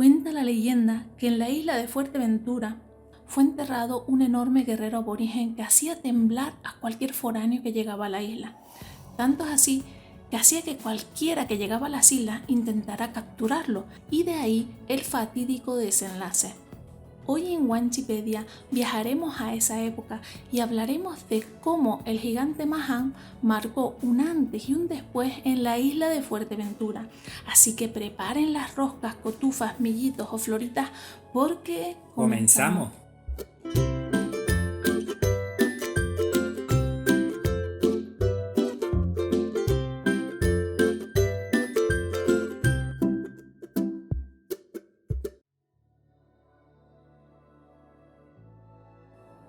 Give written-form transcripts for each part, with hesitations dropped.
Cuenta la leyenda que en la isla de Fuerteventura fue enterrado un enorme guerrero aborigen que hacía temblar a cualquier foráneo que llegaba a la isla. Tanto es así que hacía que cualquiera que llegaba a las islas intentara capturarlo, y de ahí el fatídico desenlace. Hoy en Wanchipedia viajaremos a esa época y hablaremos de cómo el gigante Mahan marcó un antes y un después en la isla de Fuerteventura. Así que preparen las roscas, cotufas, millitos o floritas porque ¡Comenzamos!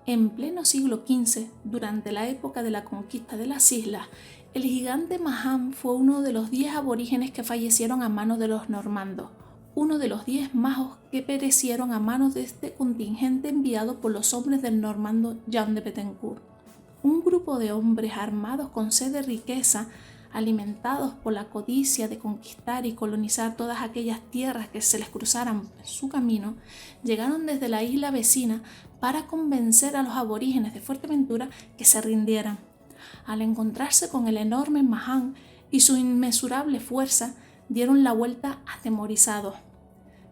En pleno siglo XV, durante la época de la conquista de las islas, el gigante Mahan fue uno de los 10 aborígenes que fallecieron a manos de los normandos, uno de los 10 magos que perecieron a manos de este contingente enviado por los hombres del normando Jean de Bettencourt. Un grupo de hombres armados con sed de riqueza, alimentados por la codicia de conquistar y colonizar todas aquellas tierras que se les cruzaran en su camino, llegaron desde la isla vecina para convencer a los aborígenes de Fuerteventura que se rindieran. Al encontrarse con el enorme Mahan y su inmesurable fuerza, dieron la vuelta atemorizados.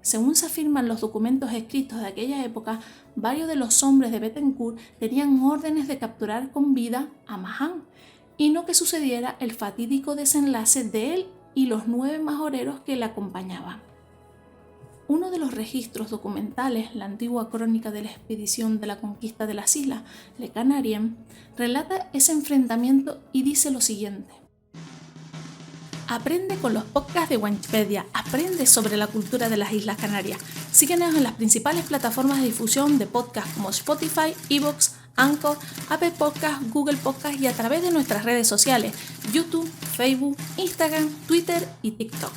Según se afirman los documentos escritos de aquella época, varios de los hombres de Bettencourt tenían órdenes de capturar con vida a Mahan, y no que sucediera el fatídico desenlace de él y los 9 majoreros que le acompañaban. Uno de los registros documentales, la antigua crónica de la expedición de la conquista de las islas, Le Canarien, relata ese enfrentamiento y dice lo siguiente: aprende con los podcasts de Wanchipedia, aprende sobre la cultura de las Islas Canarias. Síguenos en las principales plataformas de difusión de podcasts como Spotify, iVoox, Anchor, Apple Podcasts, Google Podcasts y a través de nuestras redes sociales, YouTube, Facebook, Instagram, Twitter y TikTok.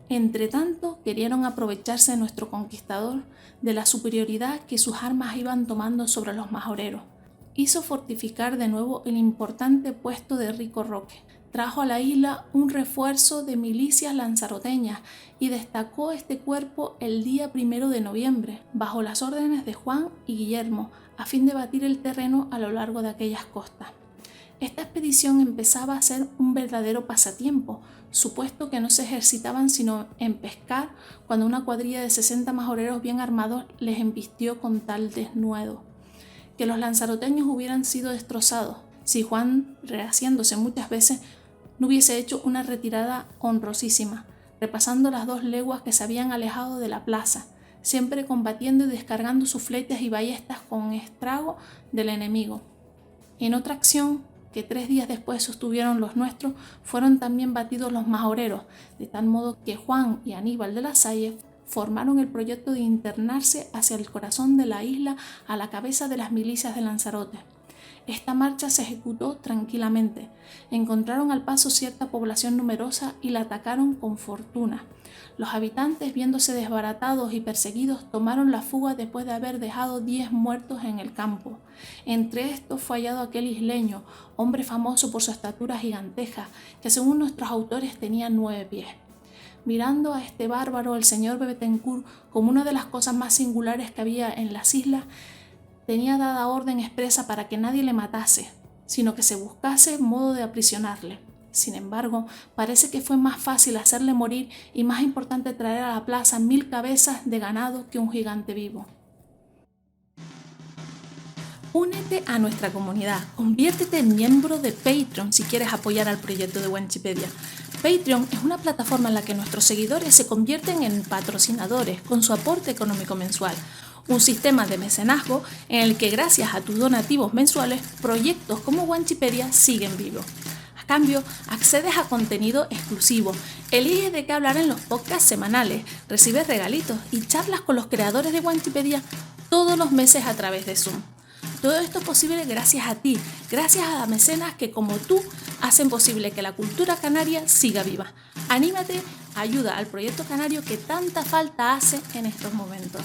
Entretanto, querían aprovecharse de nuestro conquistador de la superioridad que sus armas iban tomando sobre los majoreros. Hizo fortificar de nuevo el importante puesto de Rico Roque. Trajo a la isla un refuerzo de milicias lanzaroteñas y destacó este cuerpo el día 1 de noviembre, bajo las órdenes de Juan y Guillermo, a fin de batir el terreno a lo largo de aquellas costas. Esta expedición empezaba a ser un verdadero pasatiempo, supuesto que no se ejercitaban sino en pescar, cuando una cuadrilla de 60 majoreros bien armados les embistió con tal desnudo, que los lanzaroteños hubieran sido destrozados, si Juan, rehaciéndose muchas veces, no hubiese hecho una retirada honrosísima, repasando las 2 leguas que se habían alejado de la plaza, siempre combatiendo y descargando sus flechas y ballestas con estrago del enemigo. En otra acción, que 3 días después sostuvieron los nuestros, fueron también batidos los majoreros, de tal modo que Juan y Aníbal de la Salle formaron el proyecto de internarse hacia el corazón de la isla a la cabeza de las milicias de Lanzarote. Esta marcha se ejecutó tranquilamente. Encontraron al paso cierta población numerosa y la atacaron con fortuna. Los habitantes, viéndose desbaratados y perseguidos, tomaron la fuga después de haber dejado 10 muertos en el campo. Entre estos fue hallado aquel isleño, hombre famoso por su estatura gigantesca, que según nuestros autores tenía 9 pies. Mirando a este bárbaro, el señor Bettencourt, como una de las cosas más singulares que había en las islas, tenía dada orden expresa para que nadie le matase, sino que se buscase modo de aprisionarle. Sin embargo, parece que fue más fácil hacerle morir y más importante traer a la plaza 1000 cabezas de ganado que un gigante vivo. Únete a nuestra comunidad, conviértete en miembro de Patreon si quieres apoyar al proyecto de Wanchipedia. Patreon es una plataforma en la que nuestros seguidores se convierten en patrocinadores con su aporte económico mensual. Un sistema de mecenazgo en el que gracias a tus donativos mensuales, proyectos como Wanchipedia siguen vivos. A cambio, accedes a contenido exclusivo, eliges de qué hablar en los podcasts semanales, recibes regalitos y charlas con los creadores de Wanchipedia todos los meses a través de Zoom. Todo esto es posible gracias a ti, gracias a mecenas que como tú hacen posible que la cultura canaria siga viva. Anímate, ayuda al proyecto canario que tanta falta hace en estos momentos.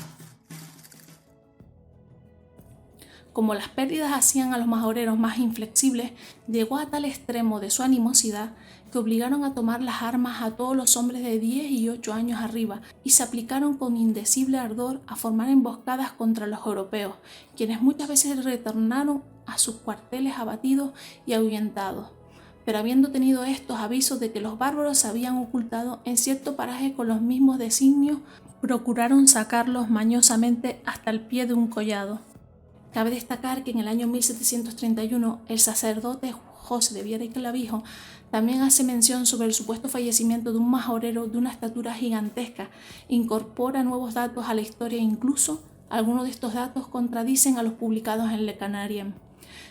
Como las pérdidas hacían a los majoreros más inflexibles, llegó a tal extremo de su animosidad que obligaron a tomar las armas a todos los hombres de 10 y 8 años arriba y se aplicaron con indecible ardor a formar emboscadas contra los europeos, quienes muchas veces retornaron a sus cuarteles abatidos y ahuyentados. Pero habiendo tenido estos avisos de que los bárbaros se habían ocultado en cierto paraje con los mismos designios, procuraron sacarlos mañosamente hasta el pie de un collado. Cabe destacar que en el año 1731 el sacerdote José de Viera y Clavijo también hace mención sobre el supuesto fallecimiento de un majorero de una estatura gigantesca, incorpora nuevos datos a la historia e incluso algunos de estos datos contradicen a los publicados en Le Canarien.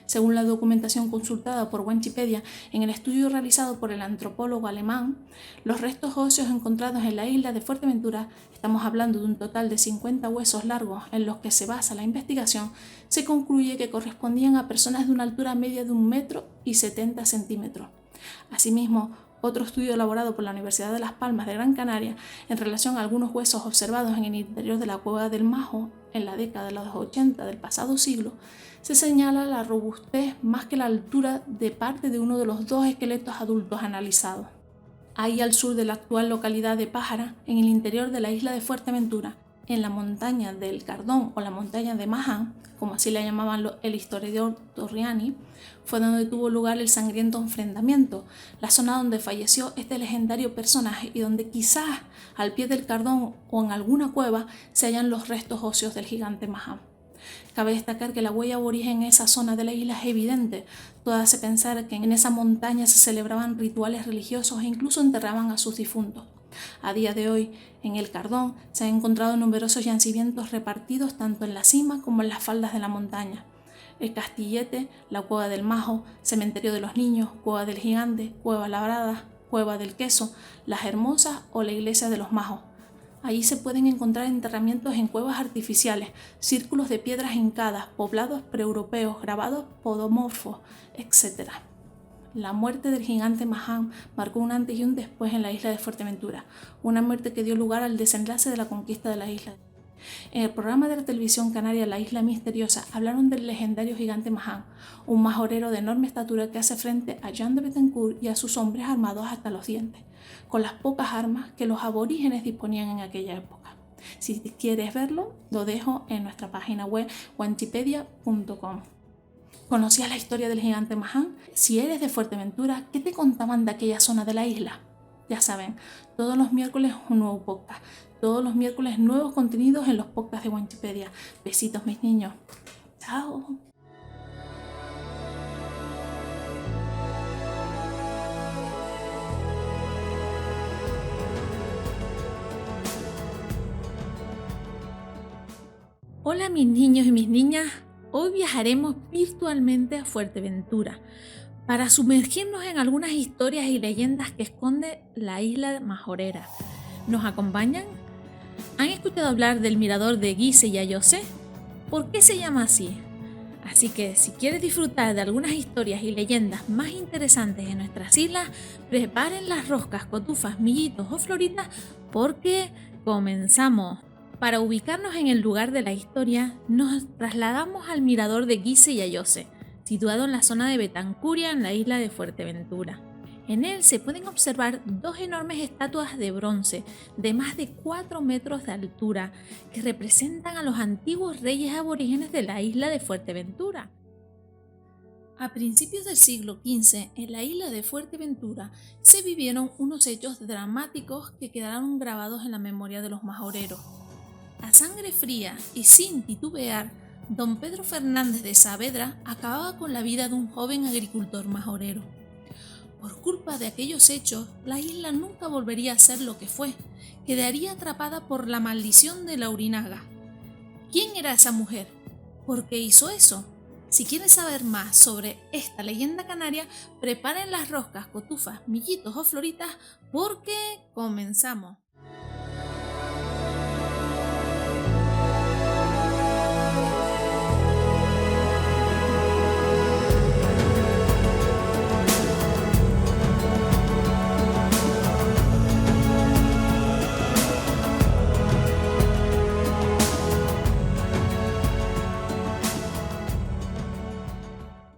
Según la documentación consultada por Wikipedia, en el estudio realizado por el antropólogo alemán, los restos óseos encontrados en la isla de Fuerteventura, estamos hablando de un total de 50 huesos largos en los que se basa la investigación, se concluye que correspondían a personas de una altura media de 1,70 m. Asimismo, otro estudio elaborado por la Universidad de Las Palmas de Gran Canaria en relación a algunos huesos observados en el interior de la cueva del Majo en la década de los 80 del pasado siglo, se señala la robustez más que la altura de parte de uno de los 2 esqueletos adultos analizados. Ahí al sur de la actual localidad de Pájara, en el interior de la isla de Fuerteventura, en la montaña del Cardón o la montaña de Mahán, como así la llamaban el historiador Torriani, fue donde tuvo lugar el sangriento enfrentamiento, la zona donde falleció este legendario personaje y donde quizás al pie del Cardón o en alguna cueva se hallan los restos óseos del gigante Mahán. Cabe destacar que la huella aborigen en esa zona de la isla es evidente, todo hace pensar que en esa montaña se celebraban rituales religiosos e incluso enterraban a sus difuntos. A día de hoy, en el Cardón se han encontrado numerosos yacimientos repartidos tanto en la cima como en las faldas de la montaña. El Castillete, la Cueva del Majo, Cementerio de los Niños, Cueva del Gigante, Cueva Labrada, Cueva del Queso, Las Hermosas o la Iglesia de los Majos. Allí se pueden encontrar enterramientos en cuevas artificiales, círculos de piedras hincadas, poblados preeuropeos, grabados podomorfos, etc. La muerte del gigante Mahán marcó un antes y un después en la isla de Fuerteventura, una muerte que dio lugar al desenlace de la conquista de la isla. En el programa de la televisión canaria La Isla Misteriosa hablaron del legendario gigante Mahán, un majorero de enorme estatura que hace frente a Jean de Betancourt y a sus hombres armados hasta los dientes, con las pocas armas que los aborígenes disponían en aquella época. Si quieres verlo, lo dejo en nuestra página web wikipedia.com. ¿Conocías la historia del gigante Mahán? Si eres de Fuerteventura, ¿qué te contaban de aquella zona de la isla? Ya saben, todos los miércoles un nuevo podcast. Todos los miércoles nuevos contenidos en los podcasts de Wikipedia. Besitos, mis niños. Chao. Hola mis niños y mis niñas. Hoy viajaremos virtualmente a Fuerteventura para sumergirnos en algunas historias y leyendas que esconde la isla majorera. ¿Nos acompañan? ¿Han escuchado hablar del mirador de Guise y Ayose? ¿Por qué se llama así? Así que si quieres disfrutar de algunas historias y leyendas más interesantes en nuestras islas, preparen las roscas, cotufas, millitos o floritas porque comenzamos. Para ubicarnos en el lugar de la historia, nos trasladamos al mirador de Guise y Ayose, situado en la zona de Betancuria, en la isla de Fuerteventura. En él se pueden observar 2 enormes estatuas de bronce de más de 4 metros de altura que representan a los antiguos reyes aborígenes de la isla de Fuerteventura. A principios del siglo XV, en la isla de Fuerteventura, se vivieron unos hechos dramáticos que quedaron grabados en la memoria de los majoreros. A sangre fría y sin titubear, don Pedro Fernández de Saavedra acababa con la vida de un joven agricultor majorero. Por culpa de aquellos hechos, la isla nunca volvería a ser lo que fue, quedaría atrapada por la maldición de la Orinaga. ¿Quién era esa mujer? ¿Por qué hizo eso? Si quieren saber más sobre esta leyenda canaria, preparen las roscas, cotufas, millitos o floritas porque comenzamos.